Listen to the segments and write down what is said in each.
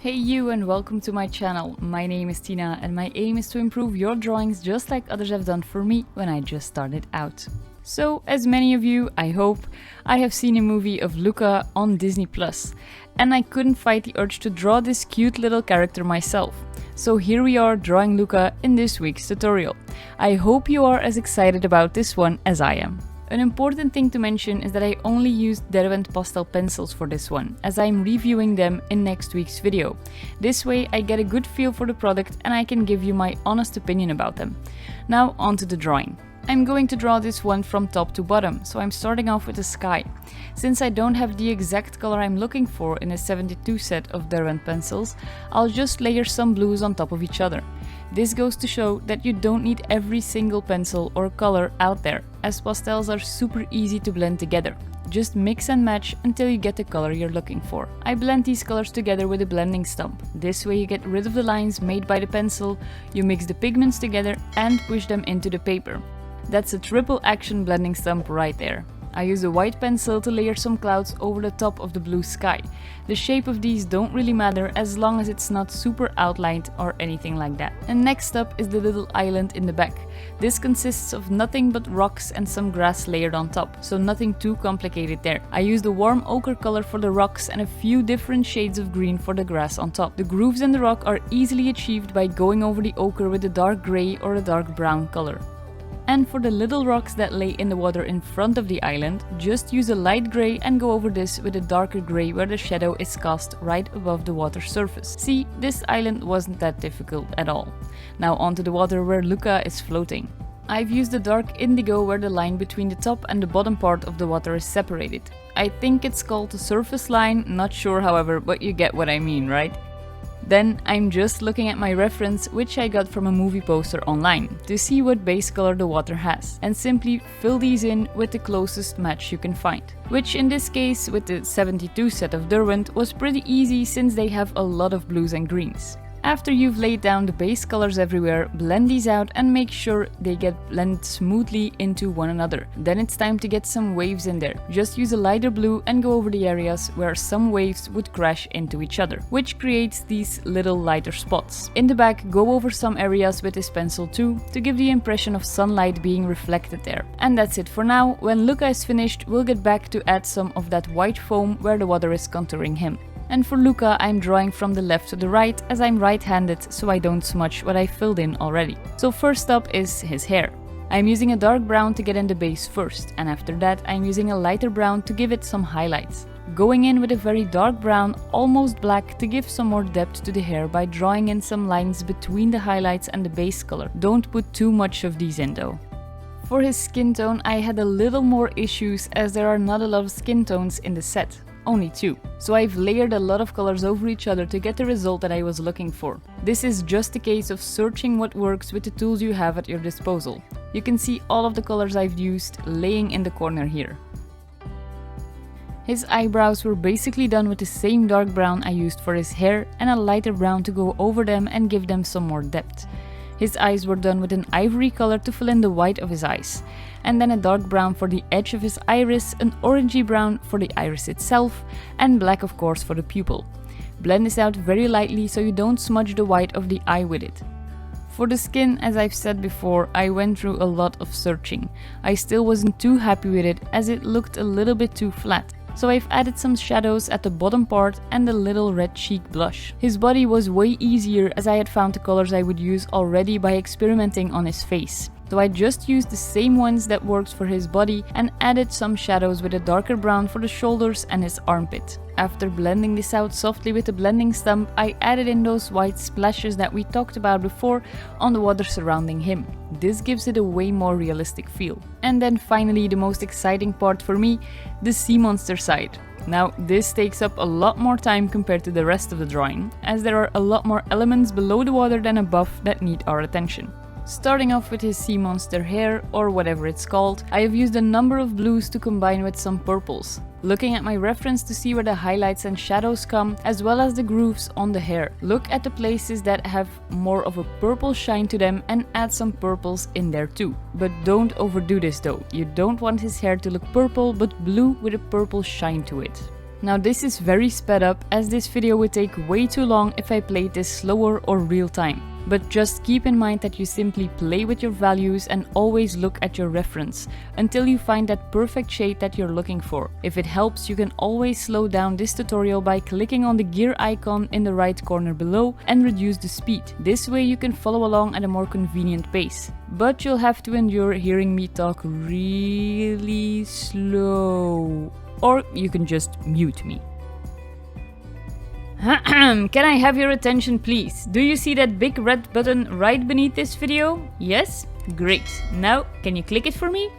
Hey you, and welcome to my channel. My name is Tina and my aim is to improve your drawings just like others have done for me when I just started out. So, as many of you, I hope, I have seen a movie of Luca on Disney+, and I couldn't fight the urge to draw this cute little character myself. So here we are drawing Luca in this week's tutorial. I hope you are as excited about this one as I am. An important thing to mention is that I only used Derwent pastel pencils for this one, as I'm reviewing them in next week's video. This way I get a good feel for the product and I can give you my honest opinion about them. Now onto the drawing. I'm going to draw this one from top to bottom, so I'm starting off with the sky. Since I don't have the exact color I'm looking for in a 72 set of Derwent pencils, I'll just layer some blues on top of each other. This goes to show that you don't need every single pencil or color out there, as pastels are super easy to blend together. Just mix and match until you get the color you're looking for. I blend these colors together with a blending stump. This way you get rid of the lines made by the pencil, you mix the pigments together and push them into the paper. That's a triple action blending stump right there. I use a white pencil to layer some clouds over the top of the blue sky. The shape of these don't really matter as long as it's not super outlined or anything like that. And next up is the little island in the back. This consists of nothing but rocks and some grass layered on top, so nothing too complicated there. I used a warm ochre color for the rocks and a few different shades of green for the grass on top. The grooves in the rock are easily achieved by going over the ochre with a dark grey or a dark brown color. And for the little rocks that lay in the water in front of the island, just use a light grey and go over this with a darker grey where the shadow is cast right above the water surface. See, this island wasn't that difficult at all. Now onto the water where Luca is floating. I've used a dark indigo where the line between the top and the bottom part of the water is separated. I think it's called the surface line, not sure however, but you get what I mean, right? Then I'm just looking at my reference, which I got from a movie poster online, to see what base color the water has, and simply fill these in with the closest match you can find. Which in this case, with the 72 set of Derwent, was pretty easy since they have a lot of blues and greens. After you've laid down the base colors everywhere, blend these out and make sure they get blended smoothly into one another. Then it's time to get some waves in there. Just use a lighter blue and go over the areas where some waves would crash into each other, which creates these little lighter spots. In the back, go over some areas with this pencil too, to give the impression of sunlight being reflected there. And that's it for now. When Luca is finished, we'll get back to add some of that white foam where the water is contouring him. And for Luca, I'm drawing from the left to the right as I'm right-handed, so I don't smudge what I filled in already. So first up is his hair. I'm using a dark brown to get in the base first, and after that I'm using a lighter brown to give it some highlights. Going in with a very dark brown, almost black, to give some more depth to the hair by drawing in some lines between the highlights and the base color. Don't put too much of these in though. For his skin tone, I had a little more issues as there are not a lot of skin tones in the set. Only 2. So I've layered a lot of colors over each other to get the result that I was looking for. This is just a case of searching what works with the tools you have at your disposal. You can see all of the colors I've used laying in the corner here. His eyebrows were basically done with the same dark brown I used for his hair and a lighter brown to go over them and give them some more depth. His eyes were done with an ivory color to fill in the white of his eyes, and then a dark brown for the edge of his iris, an orangey brown for the iris itself, and black of course for the pupil. Blend this out very lightly so you don't smudge the white of the eye with it. For the skin, as I've said before, I went through a lot of searching. I still wasn't too happy with it as it looked a little bit too flat. So I've added some shadows at the bottom part and a little red cheek blush. His body was way easier as I had found the colors I would use already by experimenting on his face. So I just used the same ones that worked for his body and added some shadows with a darker brown for the shoulders and his armpit. After blending this out softly with the blending stump, I added in those white splashes that we talked about before on the water surrounding him. This gives it a way more realistic feel. And then finally the most exciting part for me, the sea monster side. Now this takes up a lot more time compared to the rest of the drawing, as there are a lot more elements below the water than above that need our attention. Starting off with his sea monster hair, or whatever it's called, I have used a number of blues to combine with some purples. Looking at my reference to see where the highlights and shadows come, as well as the grooves on the hair. Look at the places that have more of a purple shine to them and add some purples in there too. But don't overdo this though. You don't want his hair to look purple, but blue with a purple shine to it. Now this is very sped up, as this video would take way too long if I played this slower or real time. But just keep in mind that you simply play with your values and always look at your reference until you find that perfect shade that you're looking for. If it helps, you can always slow down this tutorial by clicking on the gear icon in the right corner below and reduce the speed. This way you can follow along at a more convenient pace. But you'll have to endure hearing me talk really slow. Or you can just mute me. Can I have your attention please? Do you see that big red button right beneath this video? Yes? Great. Now, can you click it for me?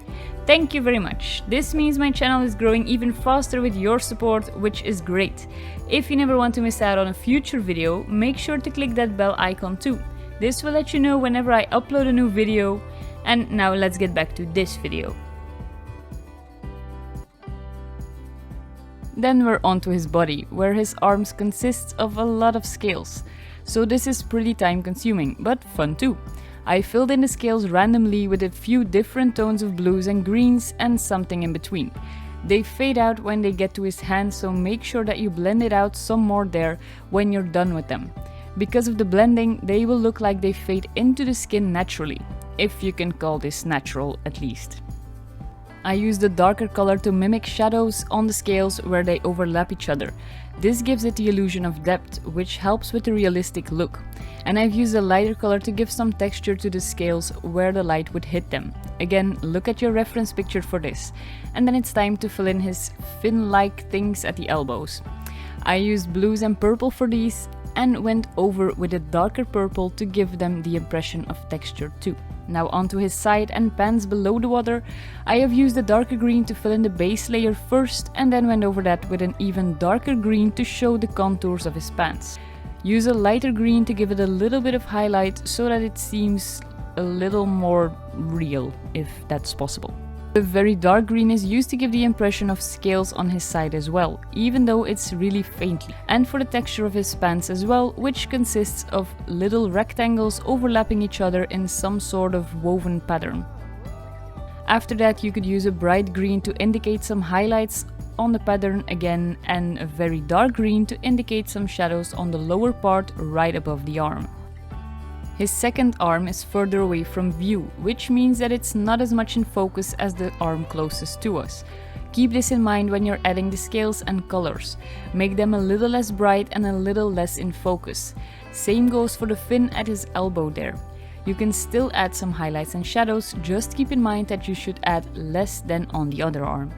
Thank you very much. This means my channel is growing even faster with your support, which is great. If you never want to miss out on a future video, make sure to click that bell icon too. This will let you know whenever I upload a new video. And now let's get back to this video. Then we're onto his body, where his arms consist of a lot of scales. So this is pretty time consuming, but fun too. I filled in the scales randomly with a few different tones of blues and greens and something in between. They fade out when they get to his hands, so make sure that you blend it out some more there when you're done with them. Because of the blending, they will look like they fade into the skin naturally, if you can call this natural at least. I used a darker color to mimic shadows on the scales where they overlap each other. This gives it the illusion of depth, which helps with the realistic look. And I've used a lighter color to give some texture to the scales where the light would hit them. Again, look at your reference picture for this. And then it's time to fill in his fin-like things at the elbows. I used blues and purple for these and went over with a darker purple to give them the impression of texture too. Now onto his side and pants below the water. I have used a darker green to fill in the base layer first and then went over that with an even darker green to show the contours of his pants. Use a lighter green to give it a little bit of highlight so that it seems a little more real, if that's possible. The very dark green is used to give the impression of scales on his side as well, even though it's really faintly. And for the texture of his pants as well, which consists of little rectangles overlapping each other in some sort of woven pattern. After that, you could use a bright green to indicate some highlights on the pattern again, and a very dark green to indicate some shadows on the lower part right above the arm. His second arm is further away from view, which means that it's not as much in focus as the arm closest to us. Keep this in mind when you're adding the scales and colors. Make them a little less bright and a little less in focus. Same goes for the fin at his elbow there. You can still add some highlights and shadows, just keep in mind that you should add less than on the other arm.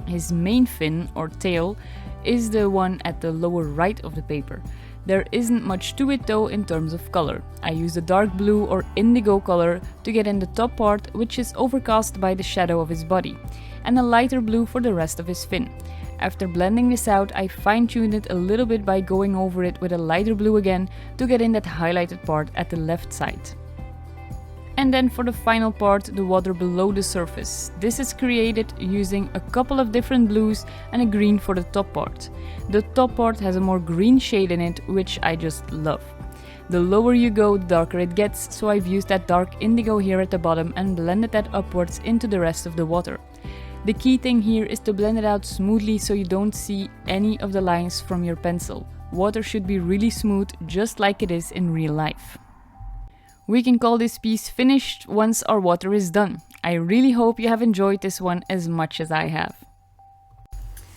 His main fin, or tail, is the one at the lower right of the paper. There isn't much to it though in terms of color. I used a dark blue or indigo color to get in the top part, which is overcast by the shadow of his body, and a lighter blue for the rest of his fin. After blending this out, I fine-tuned it a little bit by going over it with a lighter blue again to get in that highlighted part at the left side. And then for the final part, the water below the surface. This is created using a couple of different blues and a green for the top part. The top part has a more green shade in it, which I just love. The lower you go, the darker it gets, so I've used that dark indigo here at the bottom and blended that upwards into the rest of the water. The key thing here is to blend it out smoothly so you don't see any of the lines from your pencil. Water should be really smooth, just like it is in real life. We can call this piece finished once our water is done. I really hope you have enjoyed this one as much as I have.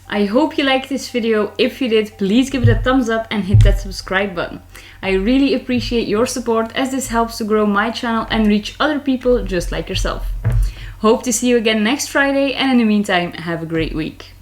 I hope you liked this video. If you did, please give it a thumbs up and hit that subscribe button. I really appreciate your support, as this helps to grow my channel and reach other people just like yourself. Hope to see you again next Friday, and in the meantime, have a great week.